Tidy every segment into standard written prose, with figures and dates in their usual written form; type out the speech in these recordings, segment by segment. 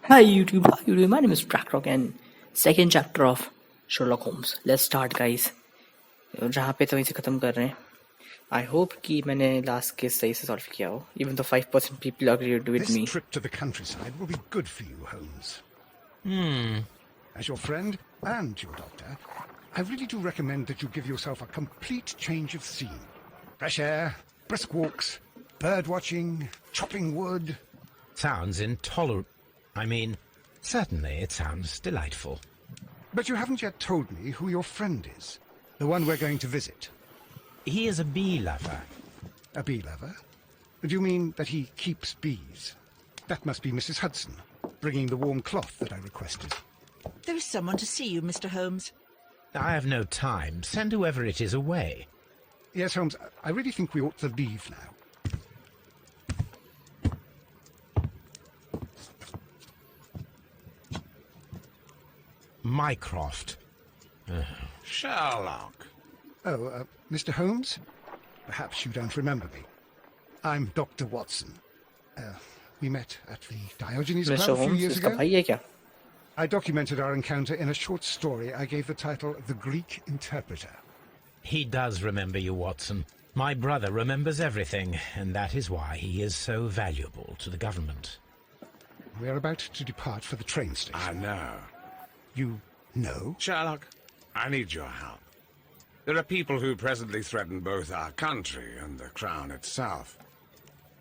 Hi YouTube, how you doing? My name is Trackrock and second chapter of Sherlock Holmes. Let's start guys. जहाँ पे तो वहीं से खत्म कर रहे हैं. I hope कि मैंने last case सही से solve किया हो. Even though 5% people agreed with This me. trip to the countryside will be good for you, Holmes. As your friend and your doctor, I really do recommend that you give yourself a complete change of scene. Fresh air, brisk walks, bird watching, chopping wood. Sounds intolerable. I mean, certainly it sounds delightful. But you haven't yet told me who your friend is, the one we're going to visit. He is a bee lover. A bee lover? Do you mean that he keeps bees? That must be Mrs. Hudson, bringing the warm cloth that I requested. There is someone to see you, Mr. Holmes. I have no time. Send whoever it is away. Yes, Holmes, I really think we ought to leave now. Mycroft. Sherlock. Oh, Mr. Holmes? Perhaps you don't remember me. I'm Dr. Watson. We met at the Diogenes Mr. Club a few Holmes years इसका ago. भाई है क्या? I documented our encounter in a short story I gave the title The Greek Interpreter. He does remember you, Watson. My brother remembers everything, and that is why he is so valuable to the government. We're about to depart for the train station. I know. You know? Sherlock, I need your help. There are people who presently threaten both our country and the Crown itself.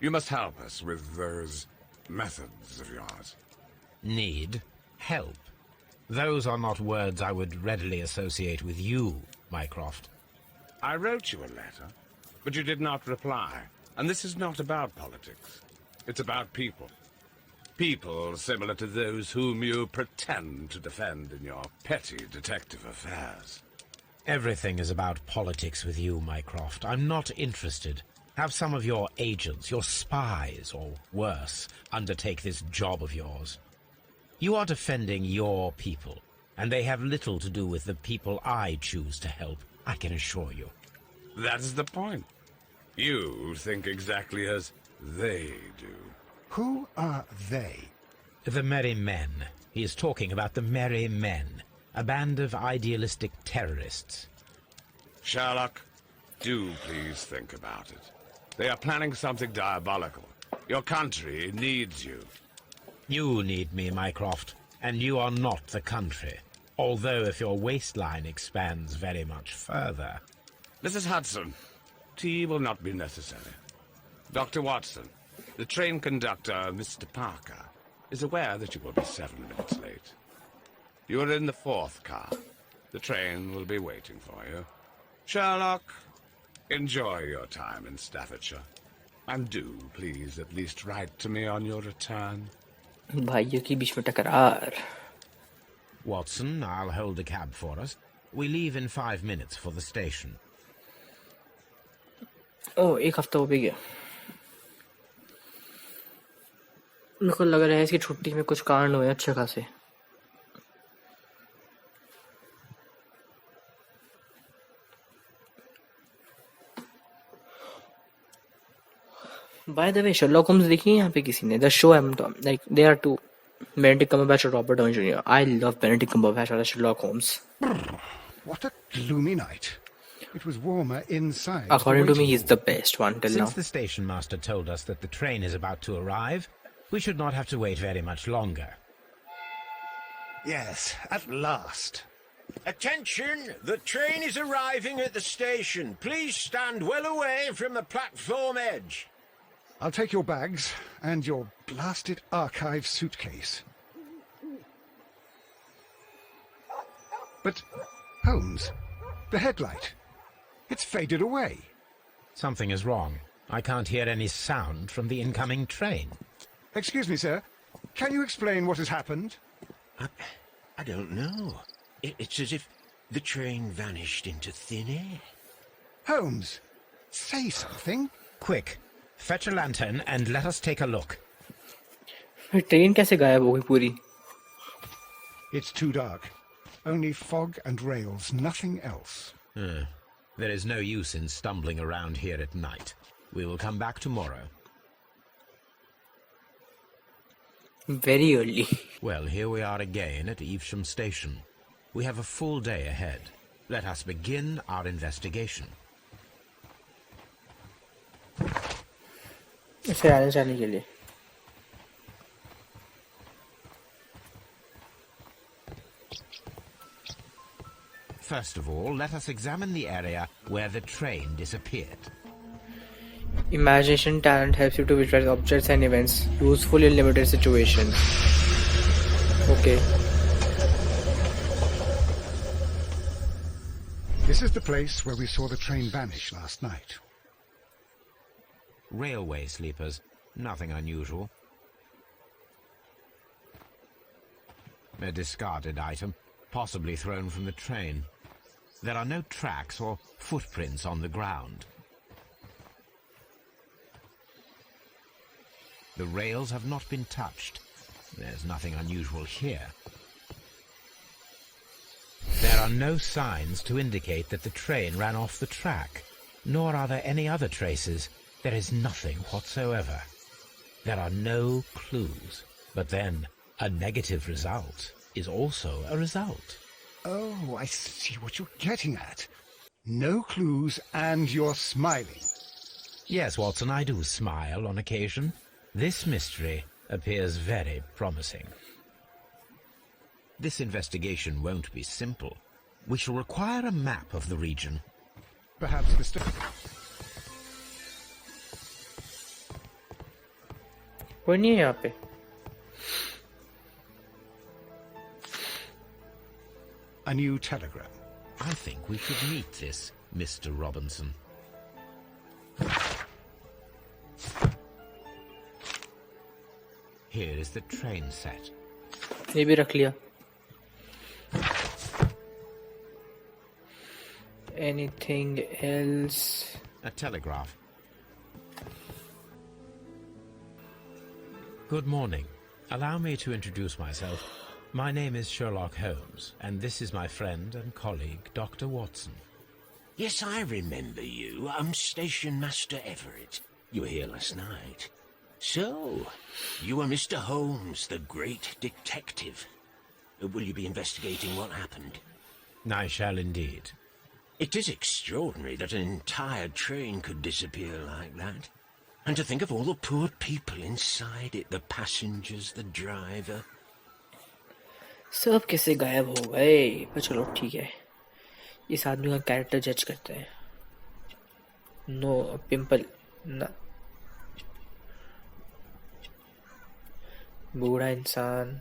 You must help us with those methods of yours. Need help. Those are not words I would readily associate with you, Mycroft. I wrote you a letter, but you did not reply. And this is not about politics. It's about people. People similar to those whom you pretend to defend in your petty detective affairs. Everything is about politics with you, Mycroft. I'm not interested. Have some of your agents, your spies, or worse, undertake this job of yours. You are defending your people, and they have little to do with the people I choose to help, I can assure you. That's the point. You think exactly as they do. Who are they? The Merry Men. He is talking about the Merry Men, a band of idealistic terrorists. Sherlock, do please think about it. They are planning something diabolical. Your country needs you. You need me, Mycroft, and you are not the country. Although if your waistline expands very much further. Mrs. Hudson, tea will not be necessary. Dr. Watson, the train conductor, Mr. Parker, is aware that you will be 7 minutes late. You are in the 4th car. The train will be waiting for you. Sherlock, enjoy your time in Staffordshire. And do, please, at least write to me on your return. भाइयों के बीच में टकरार. Watson, I'll hold a cab for us. We leave in 5 minutes for the station. ओह एक हफ्ता हो भी गया. मेरे को लग रहा है इसकी छुट्टी में कुछ कांड हुए अच्छे खासे. By the way, Sherlock Holmes देखी है यहाँ पे किसी ने? The show I'm like there are two, Benedict Cumberbatch and Robert Downey Jr. I love Benedict Cumberbatch as Sherlock Holmes. What a gloomy night. It was warmer inside. According to me, he's the best one till now. Since the station master told us that the train is about to arrive, we should not have to wait very much longer. Yes, at last. Attention! The train is arriving at the station. Please stand well away from the platform edge. I'll take your bags and your blasted archive suitcase. But, Holmes, the headlight. It's faded away. Something is wrong. I can't hear any sound from the incoming train. Excuse me, sir. Can you explain what has happened? I don't know. It's as if the train vanished into thin air. Holmes, say something. Quick, fetch a lantern and let us take a look. Train कैसे गायब हो गई पूरी? It's too dark. Only fog and rails, nothing else. There is no use in stumbling around here at night. We will come back tomorrow. Very early. Well, here we are again at Evesham Station. We have a full day ahead. Let us begin our investigation. इसे आने जाने के लिए First of all, let us examine the area where the train disappeared. Imagination talent helps you to visualize objects and events, useful in limited situations. Okay. This is the place where we saw the train vanish last night. Railway sleepers, nothing unusual. A discarded item, possibly thrown from the train. There are no tracks or footprints on the ground. The rails have not been touched. There's nothing unusual here. There are no signs to indicate that the train ran off the track, nor are there any other traces. There is nothing whatsoever. There are no clues. But then, a negative result is also a result. Oh, I see what you're getting at. No clues, and you're smiling. Yes, Watson, I do smile on occasion. This mystery appears very promising. This investigation won't be simple. We shall require a map of the region. Perhaps Mr. कोई नहीं है यहाँ पे. A new telegram. I think we should meet this Mr. Robinson. Here is the train set. ये भी रख लिया. Anything else? A telegraph. Good morning. Allow me to introduce myself. My name is Sherlock Holmes, and this is my friend and colleague, Dr. Watson. Yes, I remember you. I'm Station Master Everett. You were here last night. So, you are Mr. Holmes, the great detective. Will you be investigating what happened? I shall indeed. It is extraordinary that an entire train could disappear like that. And to think of all the poor people inside it, the passengers, the driver. सब कैसे गायब हो गए? पर चलो ठीक है. इस आदमी का कैरेक्टर जज करते हैं. नो पिंपल ना. बूढ़ा इंसान.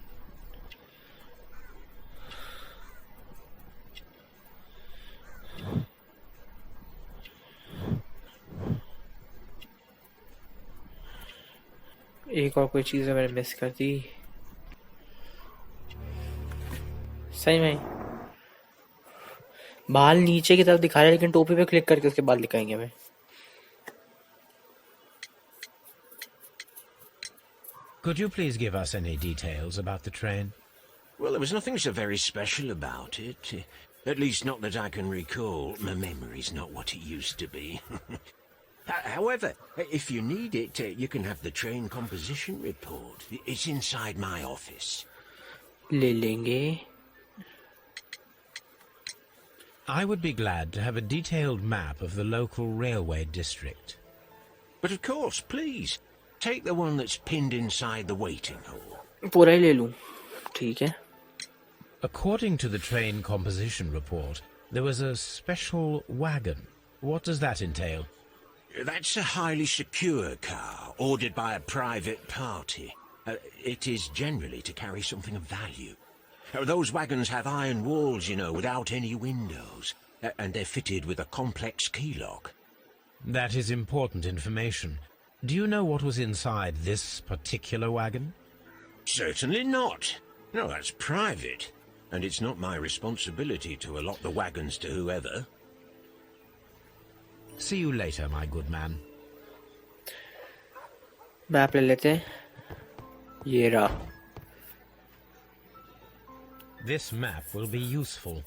एक और कोई चीज़ मैंने मिस कर दी. सही में बाल नीचे की तरफ दिखा रहे हैं, लेकिन टोपी पे क्लिक करके उसके बाल दिखाएंगे हमें. Could you please give us any details about the train? Well, there was nothing so very special about it. At least not that I can recall. My memory's not what it used to be. However, if you need it, you can have the train composition report. It's inside my office. ले लेंगे. I would be glad to have a detailed map of the local railway district. But of course, please, take the one that's pinned inside the waiting hall. पूरा ही ले लूं. ठीक है. According to the train composition report, there was a special wagon. What does that entail? That's a highly secure car, ordered by a private party. It is generally to carry something of value. Those wagons have iron walls, you know, without any windows. And they're fitted with a complex key lock. That is important information. Do you know what was inside this particular wagon? Certainly not. No, that's private. And it's not my responsibility to allot the wagons to whoever. See you later, my good man. Map ले लेते हैं. ये रहा. This map will be useful.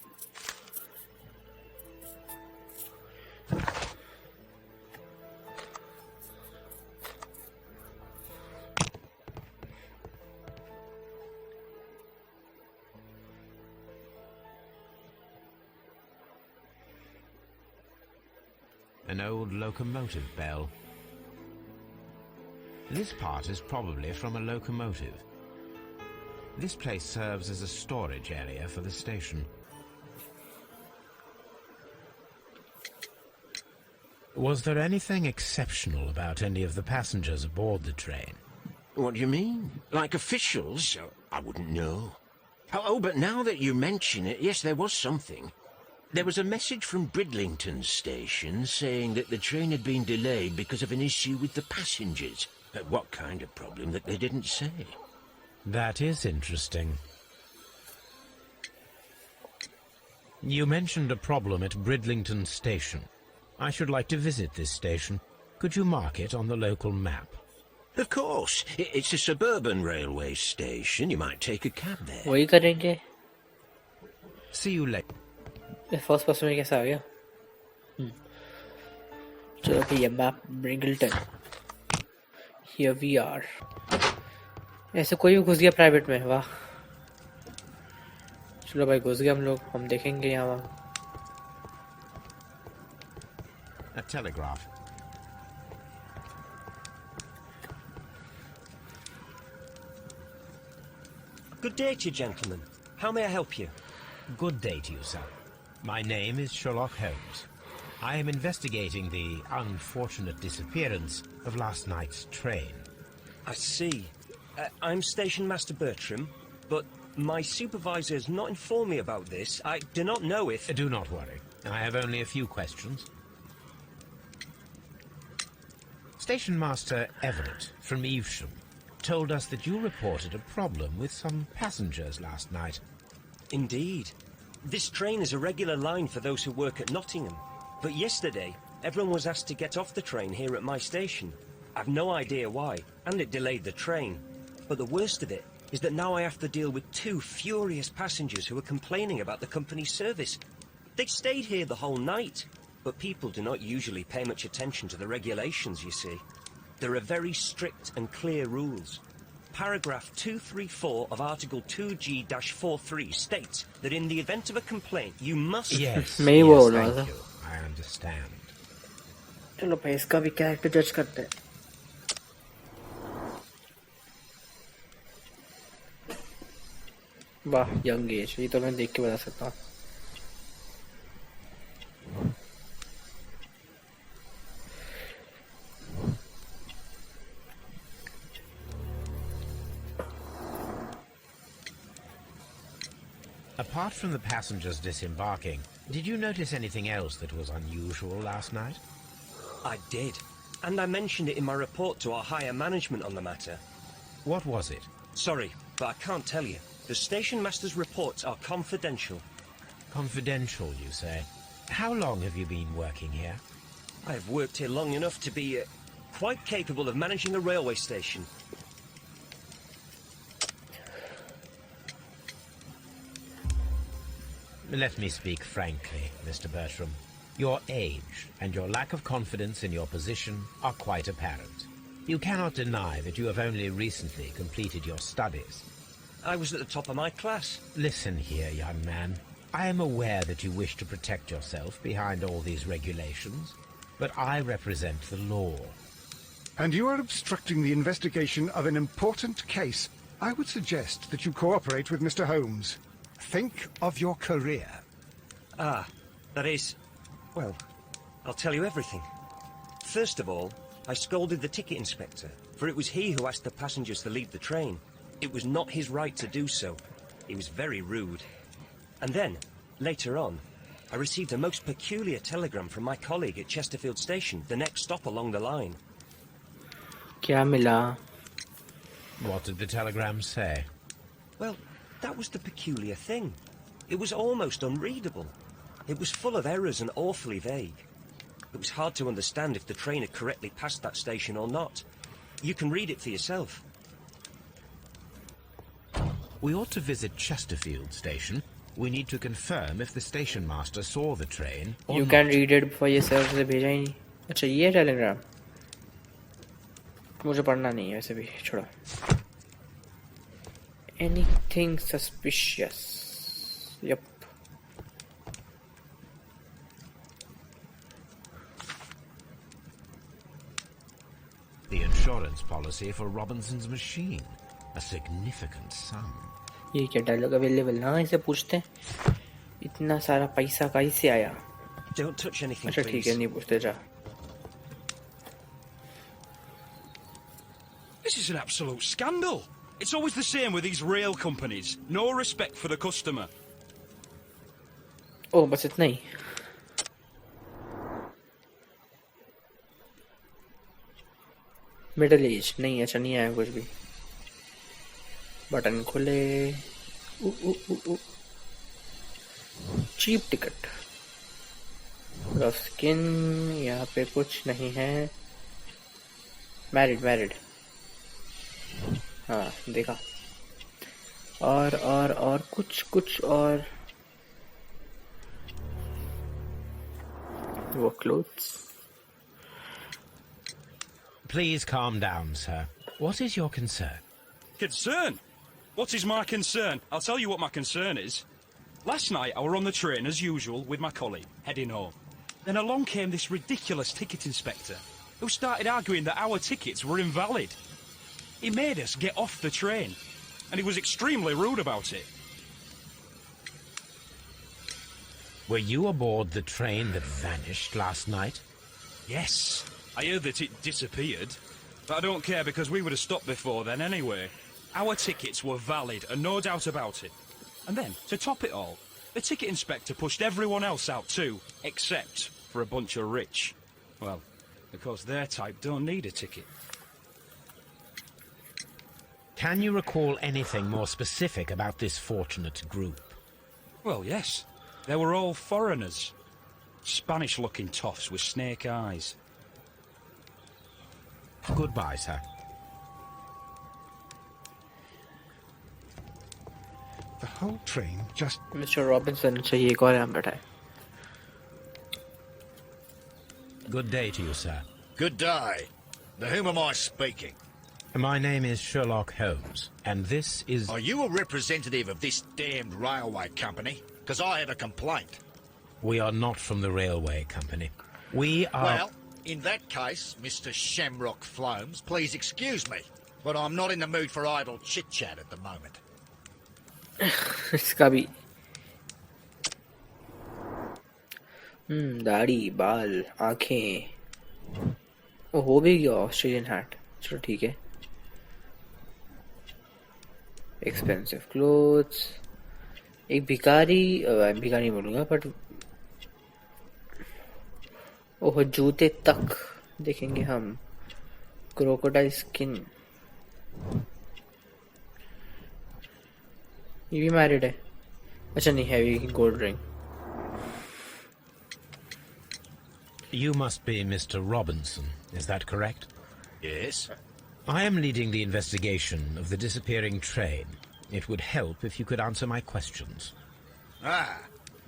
an old locomotive bell. This part is probably from a locomotive. This place serves as a storage area for the station. Was there anything exceptional about any of the passengers aboard the train? What do you mean? Like officials? I wouldn't know. Oh, but now that you mention it, yes, there was something. There was a message from Bridlington station saying that the train had been delayed because of an issue with the passengers. What kind of problem that they didn't say? That is interesting. You mentioned a problem at Bridlington station. I should like to visit this station. Could you mark it on the local map? Of course. It's a suburban railway station. You might take a cab there. वही करेंगे. See you later. First person में कैसा आ गया? चलो भैया map ब्रिंगल्टन. Here we are. ऐसे कोई भी घुस गया प्राइवेट में. वाह. चलो भाई घुस गए हम लोग. हम देखेंगे यहाँ. A telegraph. Good day to you, gentlemen. How may I help you? Good day to you, sir. My name is Sherlock Holmes. I am investigating the unfortunate disappearance of last night's train. I see. I'm Station Master Bertram, but my supervisor has not informed me about this. I do not know if... Do not worry. I have only a few questions. Station Master Everett from Evesham told us that you reported a problem with some passengers last night. Indeed. This train is a regular line for those who work at Nottingham. But yesterday, everyone was asked to get off the train here at my station. I've no idea why, and it delayed the train. But the worst of it is that now I have to deal with two furious passengers who are complaining about the company's service. They stayed here the whole night, but people do not usually pay much attention to the regulations, you see. There are very strict and clear rules. Paragraph 234 of Article 2G-43 states that in the event of a complaint, you must... Yes, मैं ही yes, बोल रहा thank था. you. I understand. चलो भाई इसका भी character जज करते हैं. वाह यंग एज. ये तो मैं देख के बता सकता हूँ. Apart from the passengers disembarking, did you notice anything else that was unusual last night? I did. And I mentioned it in my report to our higher management on the matter. What was it? Sorry, but I can't tell you. The station master's reports are confidential. Confidential, you say? How long have you been working here? I have worked here long enough to be quite capable of managing a railway station. Let me speak frankly, Mr. Bertram. Your age and your lack of confidence in your position are quite apparent. You cannot deny that you have only recently completed your studies. I was at the top of my class. Listen here, young man. I am aware that you wish to protect yourself behind all these regulations, but I represent the law. And you are obstructing the investigation of an important case. I would suggest that you cooperate with Mr. Holmes. Think of your career. Ah, that is... Well, I'll tell you everything. First of all, I scolded the ticket inspector, for it was he who asked the passengers to leave the train. It was not his right to do so. He was very rude. And then, later on, I received a most peculiar telegram from my colleague at Chesterfield Station, the next stop along the line. क्या मिला? What did the telegram say? Well, that was the peculiar thing. It was almost unreadable. It was full of errors and awfully vague. It was hard to understand if the train had correctly passed that station or not. You can read it for yourself. We ought to visit Chesterfield Station. We need to confirm if the station master saw the train or You not. can read it for yourself. से भेजा ही नहीं. अच्छा ये Telegram. मुझे पढ़ना नहीं है वैसे भी. छोड़ो. Anything suspicious? Yep. insurance policy for Robinson's machine. A significant sum. ये क्या डायलॉग अवेलेबल? हाँ, इसे पूछते हैं इतना सारा पैसा कहीं से आया? Don't touch anything, अच्छा ठीक है, please. नहीं पूछते जा. This is an absolute scandal. It's always the same with these rail companies. No respect for the customer. ओ बस इतना ही. मिडिल एज नहीं, अच्छा नहीं आया कुछ भी. बटन खुले. Cheap ticket. Rough skin. यहाँ पे कुछ नहीं है. मैरिड. हाँ देखा. और कुछ और. वो clothes. Please calm down, sir. What is your concern? Concern? What is my concern? I'll tell you what my concern is. Last night I were on the train as usual with my colleague, heading home. Then along came this ridiculous ticket inspector who started arguing that our tickets were invalid. He made us get off the train, and he was extremely rude about it. Were you aboard the train that vanished last night? Yes, I heard that it disappeared, but I don't care because we would have stopped before then anyway. Our tickets were valid and no doubt about it. And then, to top it all, the ticket inspector pushed everyone else out too, except for a bunch of rich. Well, because their type don't need a ticket. Can you recall anything more specific about this fortunate group? Well, yes. They were all foreigners. Spanish-looking toffs with snake eyes. Goodbye, sir. The whole train just... mister Robinson. चाहिए एक और यहाँ बैठा है. Good day to you, sir. Good day. To whom am I speaking? My name is Sherlock Holmes, and this is... Are you a representative of this damned railway company? Because I have a complaint. We are not from the railway company. We are... Well, in that case, Mr. Shamrock Flomes, please excuse me, but I'm not in the mood for idle chit-chat at the moment. इसका भी. दाढ़ी, बाल, आंखें. ओ हो भी गया Australian hat. चलो ठीक है. Expensive clothes. एक भिखारी. भिखारी बोलूँगा बट ओह जूते तक देखेंगे हम. Crocodile skin. ये भी मैरिड है. अच्छा नहीं, heavy gold ring. You must be Mr. Robinson, is that correct? Yes? I am leading the investigation of the disappearing train. It would help if you could answer my questions. Ah,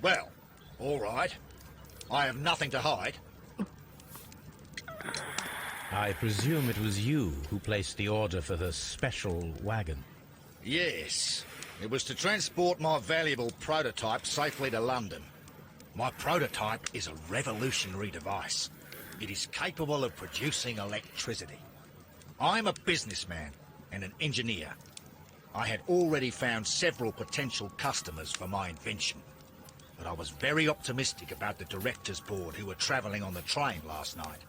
well, all right. I have nothing to hide. I presume it was you who placed the order for the special wagon. Yes. It was to transport my valuable prototype safely to London. My prototype is a revolutionary device. It is capable of producing electricity. I'm a businessman and an engineer. I had already found several potential customers for my invention, but I was very optimistic about the directors' board who were travelling on the train last night.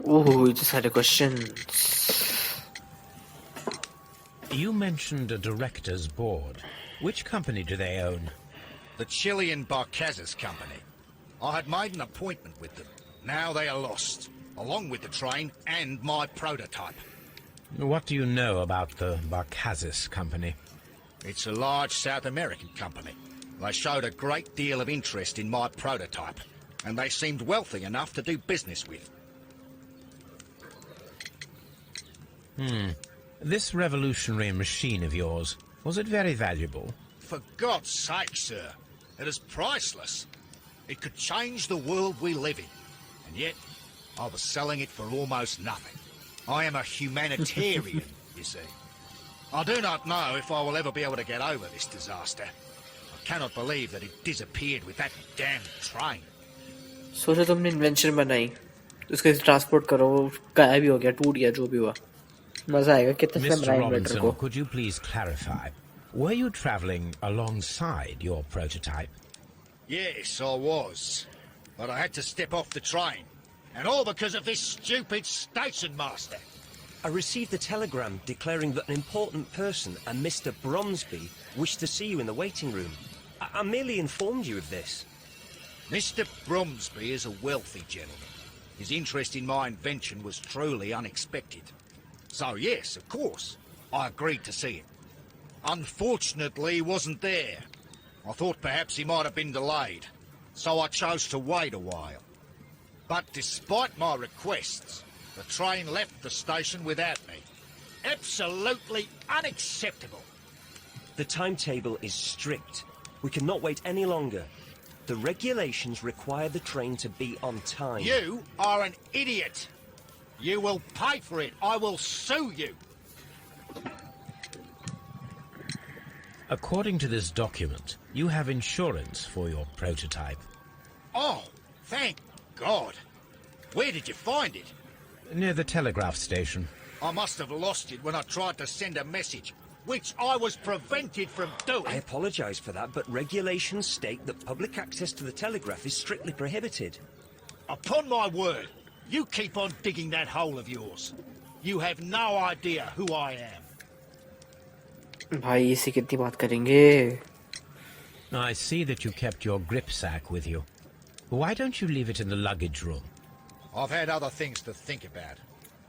Oh, we just had a question. You mentioned a directors' board. Which company do they own? The Chilean Barcazes Company. I had made an appointment with them. Now they are lost, along with the train and my prototype. What do you know about the Barcazes Company? It's a large South American company. They showed a great deal of interest in my prototype, and they seemed wealthy enough to do business with. This revolutionary machine of yours, was it very valuable? For God's sake, sir, it is priceless. It could change the world we live in, and yet I was selling it for almost nothing. I am a humanitarian, you see. I do not know if I will ever be able to get over this disaster. I cannot believe that it disappeared with that damn train. सोचो तुमने invention बनाई उसको transport करो, वो गायब भी हो गया, टूट गया, जो भी हुआ। मजा आएगा कितना से Mr. बनाए इन्वर्टर Robinson, को। could you please clarify? Were you traveling alongside your prototype? Yes, I was. But I had to step off the train. And all because of this stupid station master. I received a telegram declaring that an important person, a Mr. Bromsby, wished to see you in the waiting room. I merely informed you of this. Mr. Bromsby is a wealthy gentleman. His interest in my invention was truly unexpected. So yes, of course, I agreed to see him. Unfortunately, he wasn't there. I thought perhaps he might have been delayed, so I chose to wait a while. But despite my requests, the train left the station without me. Absolutely unacceptable. The timetable is strict. We cannot wait any longer. The regulations require the train to be on time. You are an idiot. You will pay for it. I will sue you. According to this document, you have insurance for your prototype. Oh, thank God. Where did you find it? Near the telegraph station. I must have lost it when I tried to send a message, which I was prevented from doing. I apologise for that, but regulations state that public access to the telegraph is strictly prohibited. Upon my word, you keep on digging that hole of yours. You have no idea who I am. भाई इसे कितनी बात करेंगे? I see that you kept your grip sack with you. Why don't you leave it in the luggage room? I've had other things to think about.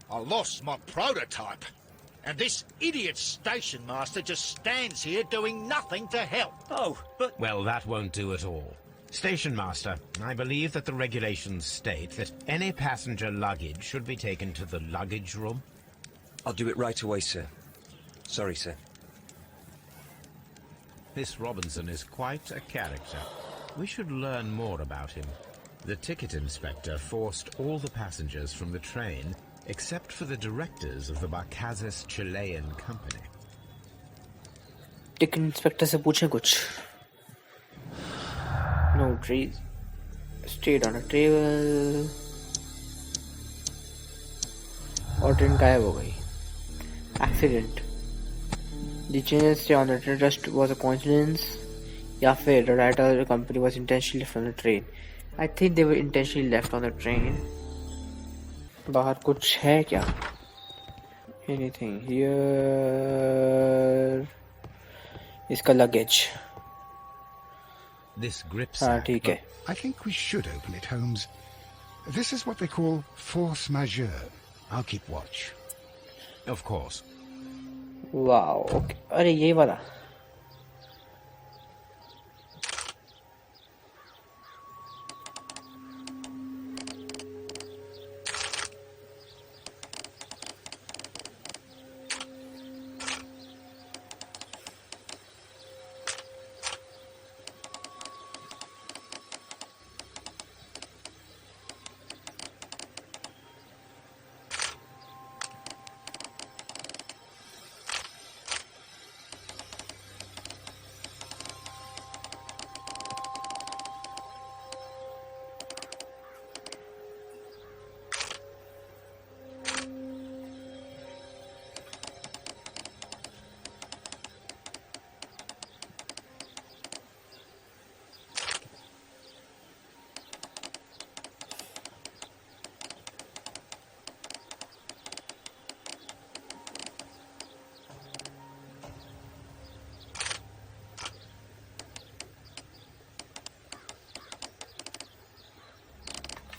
I lost my prototype. And this idiot station master just stands here doing nothing to help. Oh, but... Well, that won't do at all. Station master, I believe that the regulations state that any passenger luggage should be taken to the luggage room. I'll do it right away, sir. Sorry, sir. This Robinson is quite a character. We should learn more about him. The ticket inspector forced all the passengers from the train except for the directors of the Barcazes Chilean company. Ticket inspector से पूछें कुछ. No trees. Stayed on a table. और train गायब हो गई. Accident. The change stay on the train just was a coincidence. या फिर the writer of the company was intentionally left on the train. I think they were intentionally left on the train. बाहर कुछ है क्या? Anything here? इसका luggage. This grip हाँ sack. ठीक है. I think we should open it, Holmes. This is what they call force majeure. I'll keep watch. Of course. Wow. Okay. अरे ये वाला.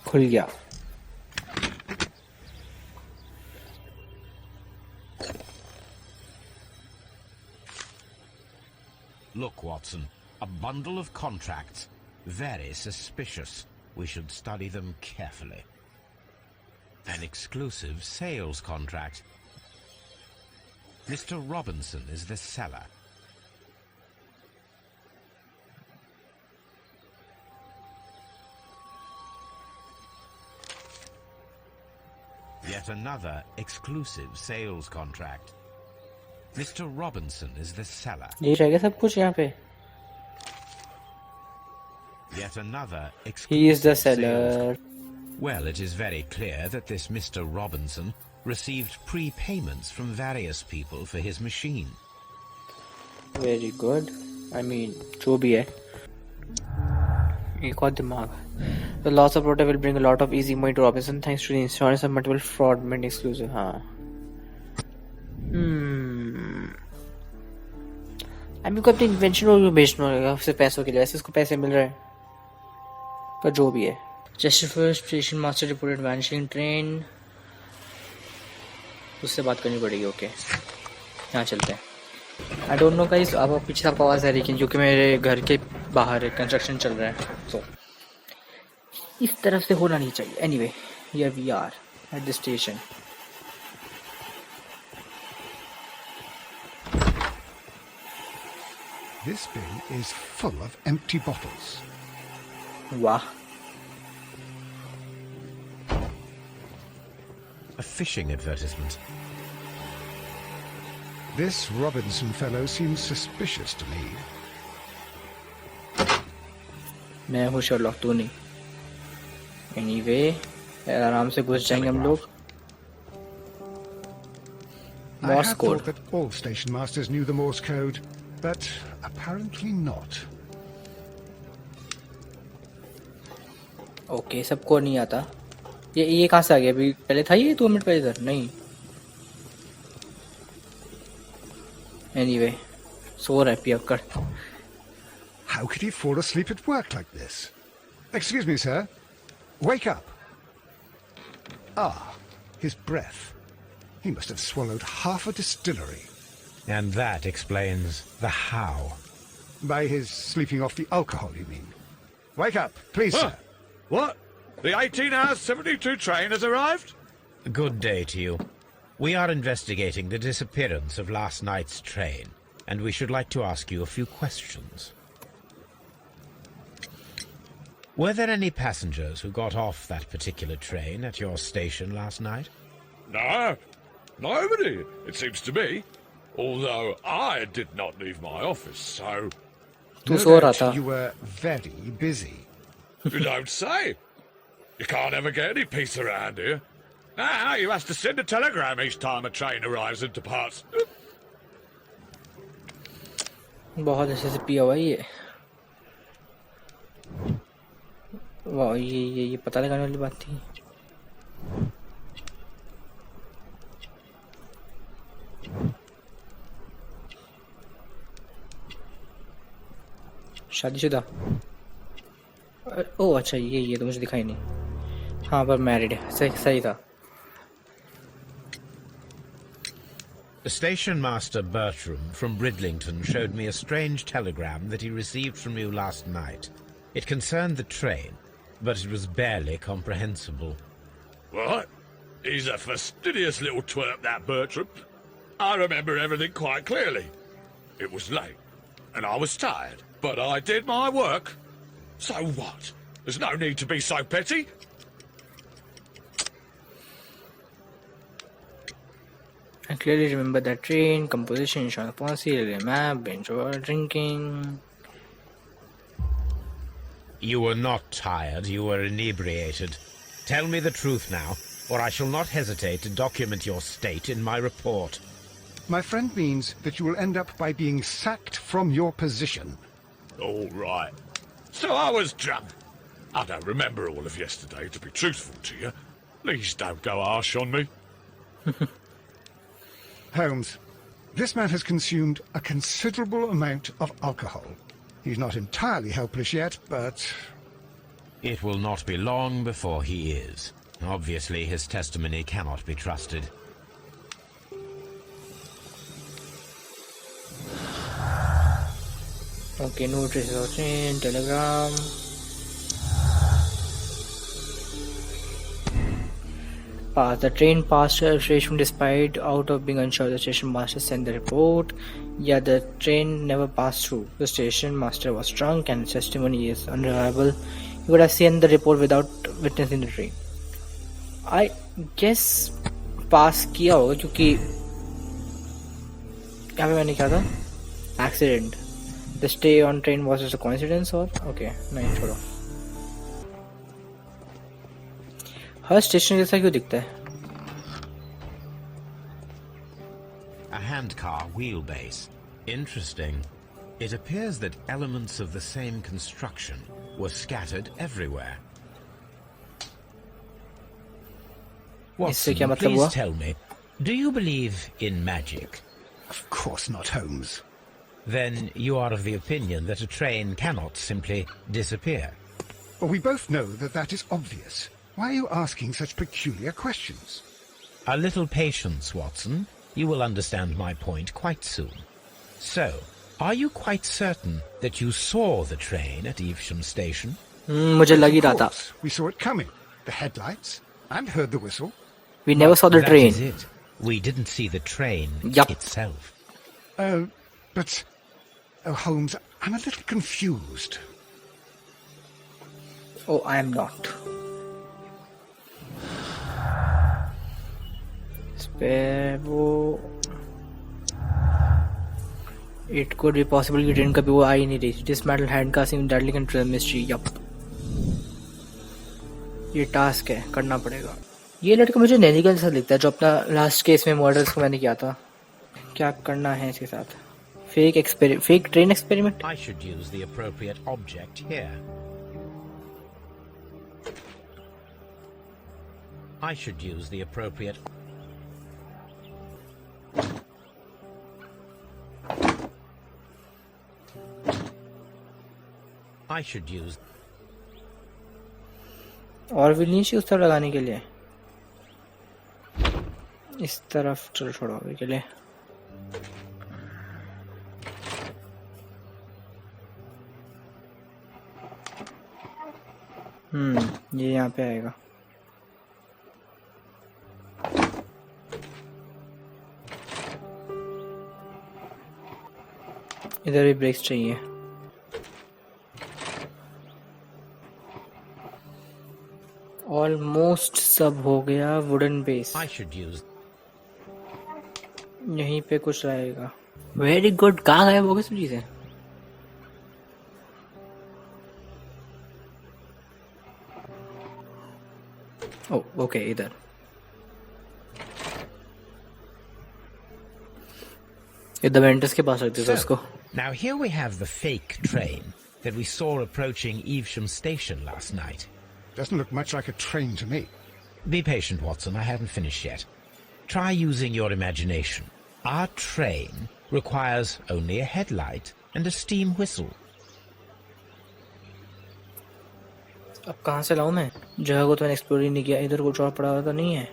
खुल गया. Look, Watson, a bundle of contracts. Very suspicious. We should study them carefully. An exclusive sales contract. Mr. Robinson is the seller. Yet another exclusive sales contract. Mr. Robinson is the seller. ये रहेगा सब कुछ यहाँ पे. Yet another He is the exclusive sales seller. Well, it is very clear that this Mr. Robinson received prepayments from various people for his machine. Very good. I mean, जो भी है. एक और दिमाग. The loss of product will bring a lot of easy money to Robinson thanks to the insurance of multiple fraudulent exclusive. हाँ. अभी को अपनी इन्वेंशन को बेचना होगा सिर्फ पैसों के लिए. वैसे इसको पैसे मिल रहे हैं. पर जो भी है. Chesterfield station master reported vanishing train. उससे बात करनी पड़ेगी. ओके. यहाँ चलते हैं. I don't know guys. अब पीछे तक आवाज़ आ रही है क्योंकि मेरे घर के बाहर कंस्ट्रक्शन चल रहा है. तो इस तरफ से होना नहीं चाहिए. Anyway, here we are at the station. This bin is full of empty bottles. वाह. A fishing advertisement. This Robinson fellow seems suspicious to me. मैं हूँ Sherlock, तू नहीं. Anyway, आराम से घुस जाएंगे हम लोग. I Morse had code. thought that all station masters knew the Morse code, but apparently not. Okay, सबको नहीं आता. ये कहाँ से आ गया? अभी पहले था ये 2 मिनट पहले इधर नहीं. Anyway, सो रहा है पियक्कड़. How could he fall asleep at work like this? Excuse me, sir. Wake up. Ah, his breath. He must have swallowed half a distillery. And that explains the how. By his sleeping off the alcohol, you mean? Wake up, please, sir. What? The 18 hours 72 train has arrived? Good day to you. We are investigating the disappearance of last night's train, and we should like to ask you a few questions. Were there any passengers who got off that particular train at your station last night? No, nobody, it seems to me. Although I did not leave my office, so... तू No सो रहा doubt था. you were very busy. You don't say. You can't ever get any peace around here. Now you have to send a telegram each time a train arrives and departs. बहुत अच्छे से पिया हुआ है ये. वाह, ये पता लगाने वाली बात थी. शादीशुदा. ओह अच्छा, ये तो मुझे दिखाई नहीं. हाँ पर मैरिड है. सही था. The station master Bertram from Bridlington showed me a strange telegram that he received from you last night. It concerned the train, but it was barely comprehensible. What? He's a fastidious little twerp, that Bertram. I remember everything quite clearly. It was late, and I was tired, but I did my work. So what? There's no need to be so petty. I clearly remember that train, composition, insurance policy, railway map, binge drinking. You were not tired, you were inebriated. Tell me the truth now, or I shall not hesitate to document your state in my report. My friend means that you will end up by being sacked from your position. All right. So I was drunk. I don't remember all of yesterday, to be truthful to you. Please don't go harsh on me. Holmes, this man has consumed a considerable amount of alcohol. He's not entirely helpless yet, but... It will not be long before he is. Obviously, his testimony cannot be trusted. Okay, no traces of train, telegram. The train passed the station despite out of being unsure. The station master sent the report. Yeah, the train never passed through. The station master was drunk and his testimony is unreliable. You could have seen the report without witnessing the train. I guess pass किया होगा क्योंकि यहाँ पे मैंने क्या था? Accident. The stay on train was just a coincidence or okay? नहीं छोड़ो. हर स्टेशन जैसा क्यों दिखता है? A handcar wheelbase. Interesting. It appears that elements of the same construction were scattered everywhere. इससे क्या Watson, मतलब please हुआ? tell me, do you believe in magic? Of course not, Holmes. Then you are of the opinion that a train cannot simply disappear. Well, we both know that that is obvious. Why are you asking such peculiar questions? A little patience, Watson. You will understand my point quite soon. So, are you quite certain that you saw the train at Evesham Station? मुझे लग ही रहा Of था. course, we saw it coming. The headlights, and heard the whistle. We never saw the That train. is it. We didn't see the train Yup. itself. But... Oh, Holmes, I'm a little confused. Oh, I am not. Sparrow. It could be possible कि train कभी वो आ ही नहीं रही. Dismantle handcuffing, deadly control mystery. Yup. ये task है, करना पड़ेगा. ये लड़का मुझे नैनिकल सा दिखता है जो अपना लास्ट केस में मर्डर्स को मैंने किया था. क्या करना है इसके साथ? Fake train experiment. I should use the appropriate object here. I should use the appropriate... I should use... और भी नीचे उस तरफ लगाने के लिए. इस तरफ चलो छोड़ो अभी के लिए. ये यहाँ पे आएगा. इधर भी ब्रेक्स चाहिए. ऑलमोस्ट सब हो गया. Wooden base I should use... यहीं पे कुछ रहेगा. Very good. कहाँ गायब हो गई सब चीजें? ओह ओके इधर. इधर वेंटर्स के पास रखते थे उसको. Now here we have the fake train that we saw approaching Evesham Station last night. Doesn't look much like a train to me. Be patient, Watson. I haven't finished yet. Try using your imagination. Our train requires only a headlight and a steam whistle. अब कहाँ से लाऊं मैं? जगह को तो मैंने explore ही नहीं किया. इधर कुछ और पड़ा हुआ तो नहीं है?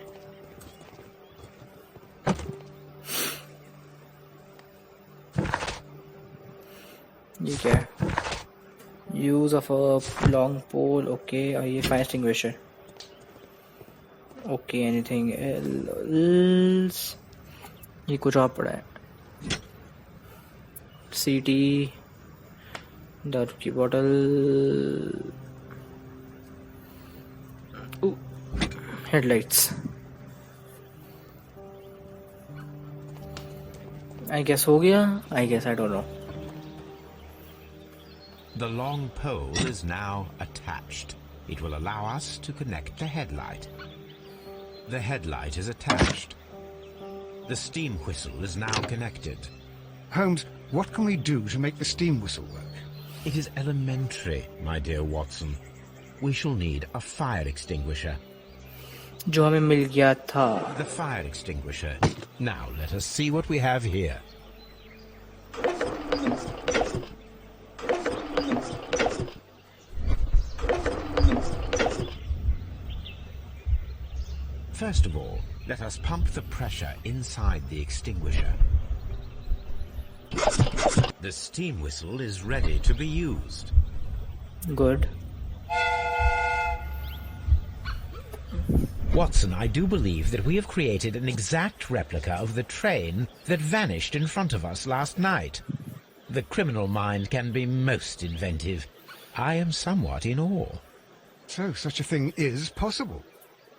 ये क्या है? Use of a long pole. Okay. और ये fire extinguisher. Okay. Anything else? ये कुछ और पड़ा है. CT. दारू की बॉटल. Headlights. I guess हो गया. I guess I don't know. The long pole is now attached. It will allow us to connect the headlight. The headlight is attached. The steam whistle is now connected. Holmes, what can we do to make the steam whistle work? It is elementary, my dear Watson. We shall need a fire extinguisher. जो हमें मिल गया था. The fire extinguisher. Now let us see what we have here. First of all, let us pump the pressure inside the extinguisher. The steam whistle is ready to be used. Good. Watson, I do believe that we have created an exact replica of the train that vanished in front of us last night. The criminal mind can be most inventive. I am somewhat in awe. So, such a thing is possible.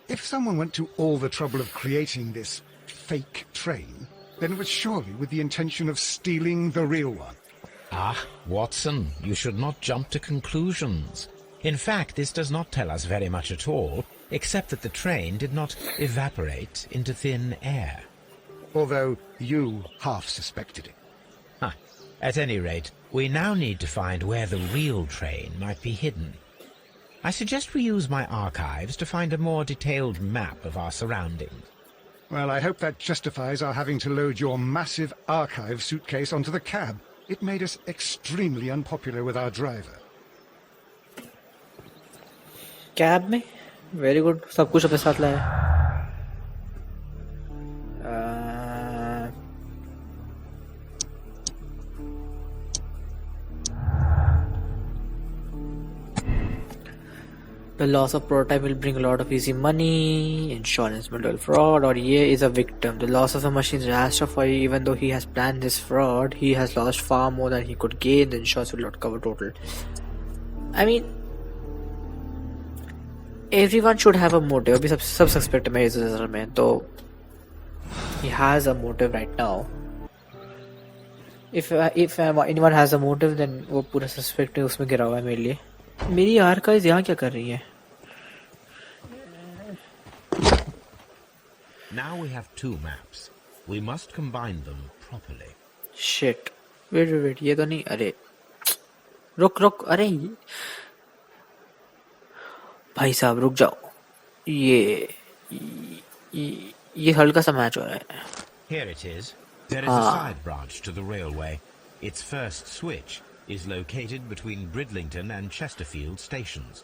If someone went to all the trouble of creating this fake train, then it was surely with the intention of stealing the real one. Ah, Watson, you should not jump to conclusions. In fact, this does not tell us very much at all. except that the train did not evaporate into thin air. Although you half suspected it. Huh. At any rate, we now need to find where the real train might be hidden. I suggest we use my archives to find a more detailed map of our surroundings. Well, I hope that justifies our having to load your massive archive suitcase onto the cab. It made us extremely unpopular with our driver. Cab में very good सब कुछ अपने साथ लाया The loss of prototype will bring a lot of easy money, insurance, mental fraud, or ये is a victim. The loss of the machine is a disaster for you. Even though he has planned this fraud, he has lost far more than he could gain. The insurance will not cover total. I mean, everyone should have a motive. अभी सब suspect है इस नजर में तो he has a motive right now. If anyone has a motive, then वो पूरा suspect है उसमें गिरा हुआ है मेरे लिए. मेरी आर्काइव्स यहाँ क्या कर रही है? Now we have two maps. We must combine them properly. Shit. Wait. ये तो नहीं. अरे रुक. अरे भाई साहब रुक जाओ. ये हल्का सा मैच हो रहा है. Here it is. There is a side branch to the railway. Its first switch is located between Bridlington and Chesterfield stations.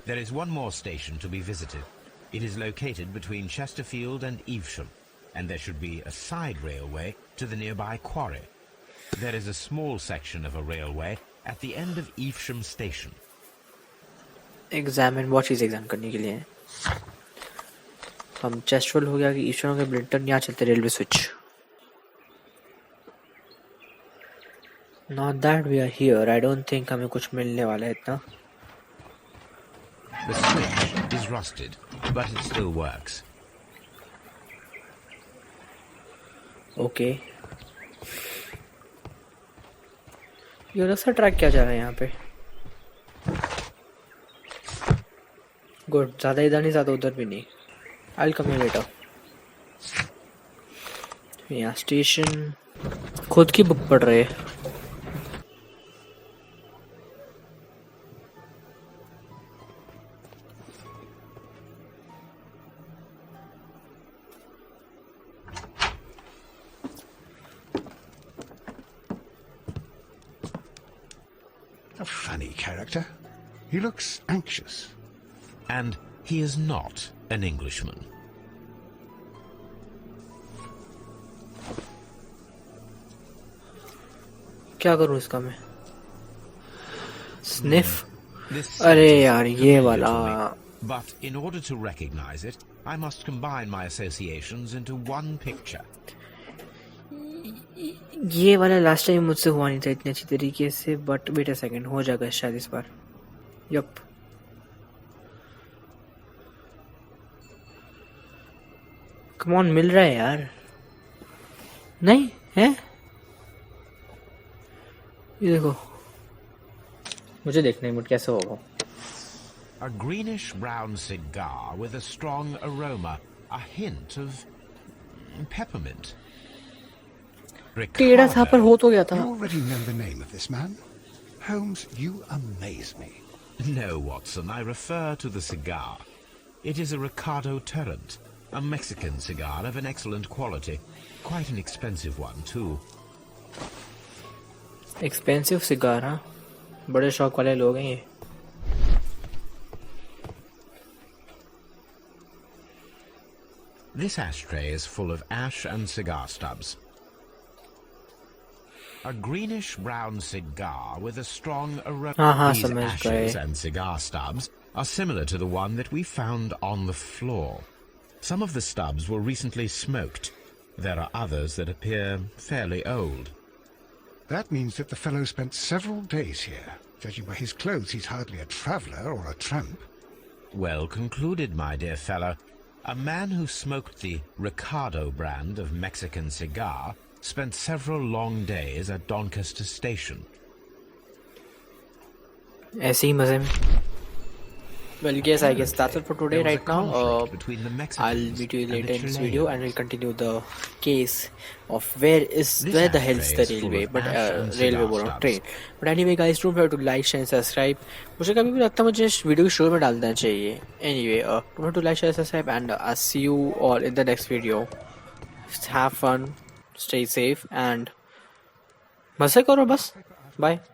There is one more station to be visited. It is located between Chesterfield and Evesham, and there should be a side railway to the nearby quarry. There is a small section of a railway at the end of Evesham station. Examine बहुत चीज़ exam करने के लिए है. हम Chesterfield हो गया कि eastern हो गया ब्रिंटन. यहाँ चलते railway switch. Not that we are here. I don't think हमें कुछ मिलने वाला है इतना. The switch is rusted, but it still works. Okay. ये अलग सा ट्रैक क्या जा रहा है यहाँ पे? गुड. ज़्यादा इधर नहीं ज़्यादा उधर भी नहीं. I'll come here later. यहाँ स्टेशन खुद की बुक पढ़ रहे हैं. A funny character. He looks anxious. And he is not an Englishman. क्या करूँ इसका मैं? Sniff. This अरे scent is यार ये familiar वाला. to me, but in order to recognize it, I must combine my associations into one picture. ये वाला लास्ट टाइम मुझसे हुआ नहीं था इतनी अच्छी तरीके से. बट वेट अ सेकंड, हो जाएगा शायद इस बार. यप. कम ऑन, मिल रहा है यार. नहीं है. ये देखो. मुझे देखना है कैसे होगा. A greenish-brown cigar with a strong aroma, a hint of peppermint. टेढ़ा था पर हो तो गया था. You already know the name of this man. Holmes, you amaze me. No, Watson, I refer to the cigar. It is a Ricardo Tarrant, a Mexican cigar of an excellent quality. Quite an expensive one, too. Expensive cigar. हाँ, बड़े शौक वाले लोग हैं ये. This ashtray is full of ash and cigar stubs. A greenish-brown cigar with a strong aroma. These ashes and cigar stubs are similar to the one that we found on the floor. Some of the stubs were recently smoked. There are others that appear fairly old. That means that the fellow spent several days here. Judging by his clothes, he's hardly a traveller or a tramp. Well concluded, my dear fellow. A man who smoked the Ricardo brand of Mexican cigar spent several long days at Doncaster Station. ऐसे ही मजे में. Well, guess I guess that's it for today. There was a Right now, conflict between the I'll Mexicans meet you and the later in this video, and we'll Chileans. continue the case of where This the hell is ashtray the is full railway, of but ash and railway cigar बोल रहा हूँ, stubs. train. But anyway, guys, don't forget to like, share, and subscribe. मुझे कभी भी लगता है मुझे video की शुरू में डाल देना चाहिए. Anyway, don't forget to like, share, subscribe, and I'll see you all in the next video. Have fun, stay safe, and मजे करो बस. Bye.